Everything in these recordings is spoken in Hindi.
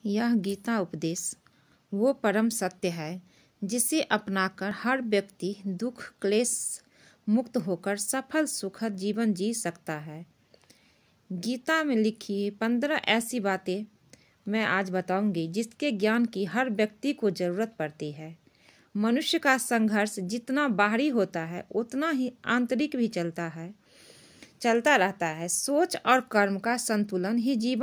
यह गीता उपदेश वो परम सत्य है जिसे अपनाकर हर व्यक्ति दुख क्लेश मुक्त होकर सफल सुखद जीवन जी सकता है। गीता में लिखी 15 ऐसी बातें मैं आज बताऊंगी जिसके ज्ञान की हर व्यक्ति को ज़रूरत पड़ती है। मनुष्य का संघर्ष जितना बाहरी होता है उतना ही आंतरिक भी चलता रहता है। सोच और कर्म का संतुलन ही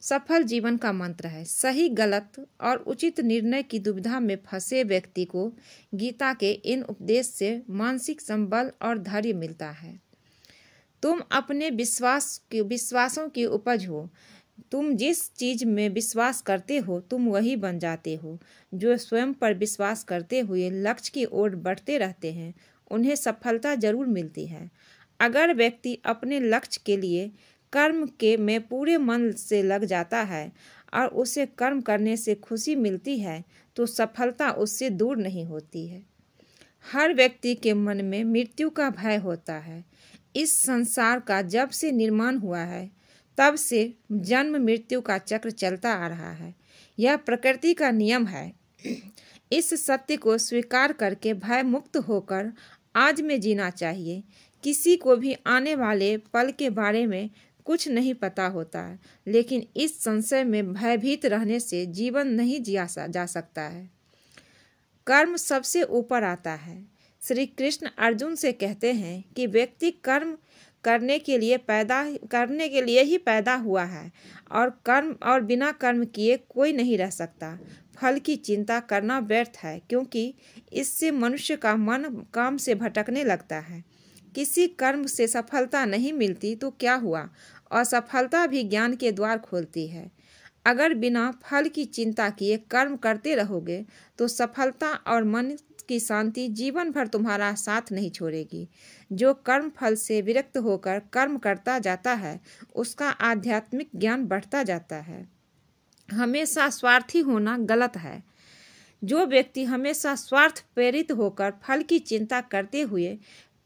सफल जीवन का मंत्र है। सही गलत और उचित निर्णय की दुविधा में फंसे व्यक्ति को गीता के इन उपदेश से मानसिक संबल और धैर्य मिलता है। तुम अपने विश्वासों की उपज हो। तुम जिस चीज में विश्वास करते हो तुम वही बन जाते हो। जो स्वयं पर विश्वास करते हुए लक्ष्य की ओर बढ़ते रहते हैं उन्हें सफलता जरूर मिलती है। अगर व्यक्ति अपने लक्ष्य के लिए कर्म में पूरे मन से लग जाता है और उसे कर्म करने से खुशी मिलती है तो सफलता उससे दूर नहीं होती है। हर व्यक्ति के मन में मृत्यु का भय होता है। इस संसार का जब से निर्माण हुआ है तब से जन्म मृत्यु का चक्र चलता आ रहा है। यह प्रकृति का नियम है। इस सत्य को स्वीकार करके भय मुक्त होकर आज में जीना चाहिए। किसी को भी आने वाले पल के बारे में कुछ नहीं पता होता है, लेकिन इस संशय में भयभीत रहने से जीवन नहीं जिया जा सकता है। कर्म सबसे ऊपर आता है। श्री कृष्ण अर्जुन से कहते हैं कि व्यक्ति कर्म करने के लिए ही पैदा हुआ है और बिना कर्म किए कोई नहीं रह सकता। फल की चिंता करना व्यर्थ है क्योंकि इससे मनुष्य का मन काम से भटकने लगता है। किसी कर्म से सफलता नहीं मिलती तो क्या हुआ, असफलता भी ज्ञान के द्वार खोलती है। अगर बिना फल की चिंता किए कर्म करते रहोगे तो सफलता और मन की शांति जीवन भर तुम्हारा साथ नहीं छोड़ेगी। जो कर्म फल से विरक्त होकर कर्म करता जाता है उसका आध्यात्मिक ज्ञान बढ़ता जाता है। हमेशा स्वार्थी होना गलत है। जो व्यक्ति हमेशा स्वार्थ प्रेरित होकर फल की चिंता करते हुए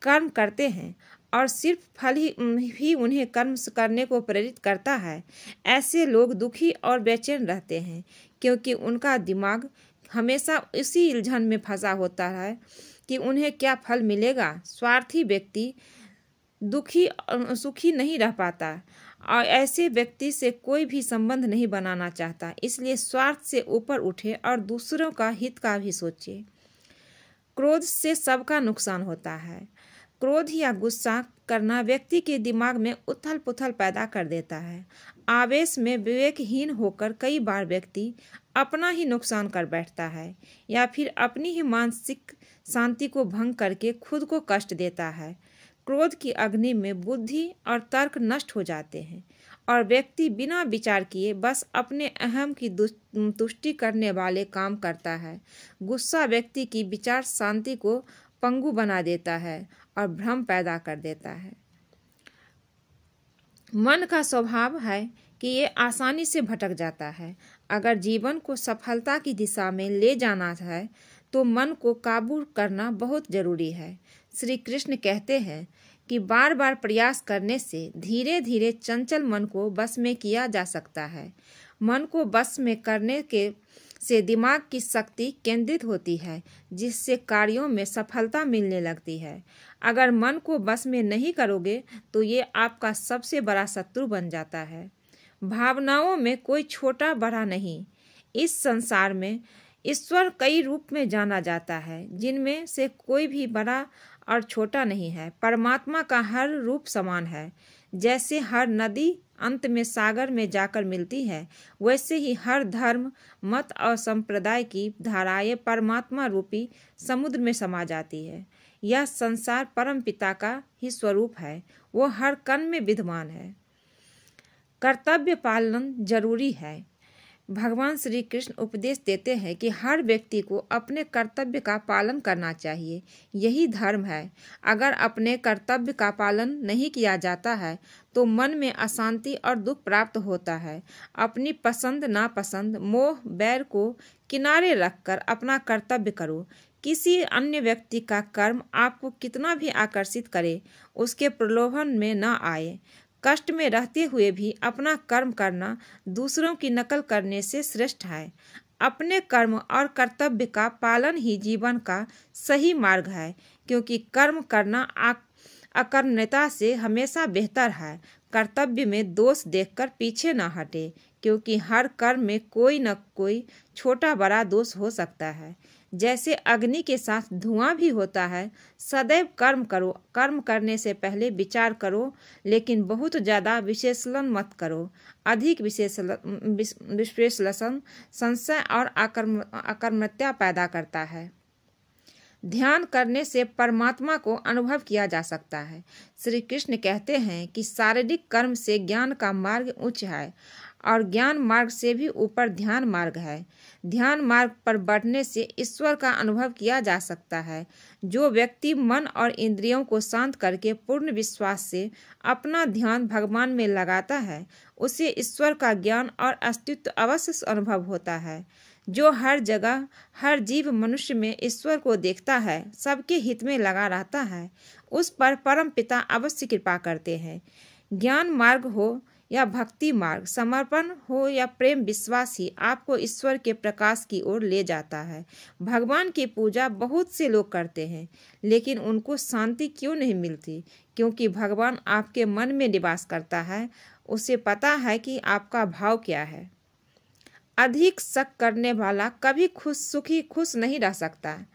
कर्म करते हैं और सिर्फ फल ही उन्हें कर्म करने को प्रेरित करता है, ऐसे लोग दुखी और बेचैन रहते हैं क्योंकि उनका दिमाग हमेशा इसी उलझन में फंसा होता है कि उन्हें क्या फल मिलेगा। स्वार्थी व्यक्ति सुखी नहीं रह पाता और ऐसे व्यक्ति से कोई भी संबंध नहीं बनाना चाहता। इसलिए स्वार्थ से ऊपर उठे और दूसरों का हित का भी सोचे। क्रोध से सबका नुकसान होता है। क्रोध या गुस्सा करना व्यक्ति के दिमाग में उथल पुथल पैदा कर देता है। आवेश में विवेकहीन होकर कई बार व्यक्ति अपना ही नुकसान कर बैठता है या फिर अपनी ही मानसिक शांति को भंग करके खुद को कष्ट देता है। क्रोध की अग्नि में बुद्धि और तर्क नष्ट हो जाते हैं और व्यक्ति बिना विचार किए बस अपने अहम की तुष्टि करने वाले काम करता है। गुस्सा व्यक्ति की विचार शांति को पंगु बना देता है और भ्रम पैदा कर देता है। मन का स्वभाव है कि ये आसानी से भटक जाता है। अगर जीवन को सफलता की दिशा में ले जाना है तो मन को काबू करना बहुत जरूरी है। श्री कृष्ण कहते हैं कि बार बार प्रयास करने से धीरे धीरे चंचल मन को बस में किया जा सकता है। मन को बस में करने से दिमाग की शक्ति केंद्रित होती है जिससे कार्यों में सफलता मिलने लगती है। अगर मन को बस में नहीं करोगे तो ये आपका सबसे बड़ा शत्रु बन जाता है। भावनाओं में कोई छोटा बड़ा नहीं। इस संसार में ईश्वर कई रूप में जाना जाता है जिनमें से कोई भी बड़ा और छोटा नहीं है। परमात्मा का हर रूप समान है। जैसे हर नदी अंत में सागर में जाकर मिलती है वैसे ही हर धर्म मत और संप्रदाय की धाराएं परमात्मा रूपी समुद्र में समा जाती है। यह संसार परम पिता का ही स्वरूप है। वो हर कण में विद्यमान है। कर्तव्य पालन जरूरी है। भगवान श्री कृष्ण उपदेश देते हैं कि हर व्यक्ति को अपने कर्तव्य का पालन करना चाहिए। यही धर्म है। अगर अपने कर्तव्य का पालन नहीं किया जाता है तो मन में अशांति और दुख प्राप्त होता है। अपनी पसंद नापसंद मोह बैर को किनारे रखकर अपना कर्तव्य करो। किसी अन्य व्यक्ति का कर्म आपको कितना भी आकर्षित करे उसके प्रलोभन में न आए। कष्ट में रहते हुए भी अपना कर्म करना दूसरों की नकल करने से श्रेष्ठ है। अपने कर्म और कर्तव्य का पालन ही जीवन का सही मार्ग है, क्योंकि कर्म करना अकर्मण्यता से हमेशा बेहतर है। कर्तव्य में दोष देखकर पीछे न हटे, क्योंकि हर कर्म में कोई न कोई छोटा बड़ा दोष हो सकता है। जैसे अग्नि के साथ धुआं भी होता है। सदैव कर्म करो, कर्म करने से पहले विचार करो, लेकिन बहुत ज़्यादा विश्लेषण मत करो। अधिक विश्लेषण संशय और अकर्मण्यता पैदा करता है। ध्यान करने से परमात्मा को अनुभव किया जा सकता है। श्री कृष्ण कहते हैं कि शारीरिक कर्म से ज्ञान का मार्ग उच्च है और ज्ञान मार्ग से भी ऊपर ध्यान मार्ग है। ध्यान मार्ग पर बढ़ने से ईश्वर का अनुभव किया जा सकता है। जो व्यक्ति मन और इंद्रियों को शांत करके पूर्ण विश्वास से अपना ध्यान भगवान में लगाता है, उसे ईश्वर का ज्ञान और अस्तित्व अवश्य अनुभव होता है। जो हर जगह हर जीव मनुष्य में ईश्वर को देखता है, सबके हित में लगा रहता है, उस पर परम पिता अवश्य कृपा करते हैं। ज्ञान मार्ग हो या भक्ति मार्ग, समर्पण हो या प्रेम विश्वास ही आपको ईश्वर के प्रकाश की ओर ले जाता है। भगवान की पूजा बहुत से लोग करते हैं, लेकिन उनको शांति क्यों नहीं मिलती? क्योंकि भगवान आपके मन में निवास करता है। उसे पता है कि आपका भाव क्या है। अधिक शक करने वाला कभी खुश नहीं रह सकता।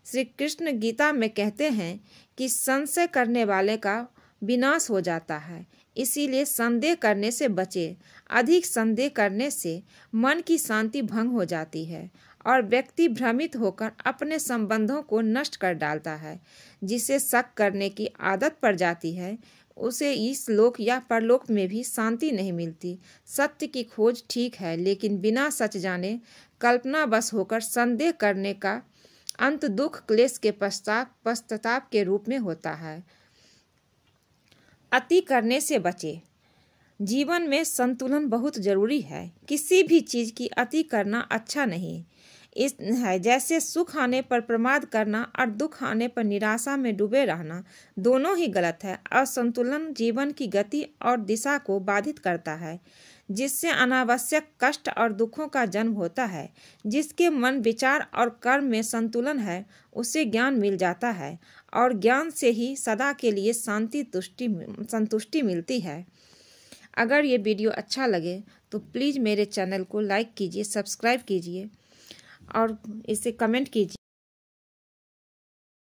श्री कृष्ण गीता में कहते हैं कि संशय करने वाले का विनाश हो जाता है, इसीलिए संदेह करने से बचे। अधिक संदेह करने से मन की शांति भंग हो जाती है और व्यक्ति भ्रमित होकर अपने संबंधों को नष्ट कर डालता है। जिसे शक करने की आदत पड़ जाती है, उसे इस लोक या परलोक में भी शांति नहीं मिलती। सत्य की खोज ठीक है, लेकिन बिना सच जाने कल्पना बस होकर संदेह करने का अंत दुख क्लेश के पश्चाताप के रूप में होता है। अति करने से बचे। जीवन में संतुलन बहुत जरूरी है। किसी भी चीज़ की अति करना अच्छा नहीं है। जैसे सुख आने पर प्रमाद करना और दुख आने पर निराशा में डूबे रहना, दोनों ही गलत है। असंतुलन जीवन की गति और दिशा को बाधित करता है, जिससे अनावश्यक कष्ट और दुखों का जन्म होता है। जिसके मन विचार और कर्म में संतुलन है, उसे ज्ञान मिल जाता है और ज्ञान से ही सदा के लिए संतुष्टि मिलती है। अगर ये वीडियो अच्छा लगे तो प्लीज़ मेरे चैनल को लाइक कीजिए, सब्सक्राइब कीजिए और इसे कमेंट कीजिए।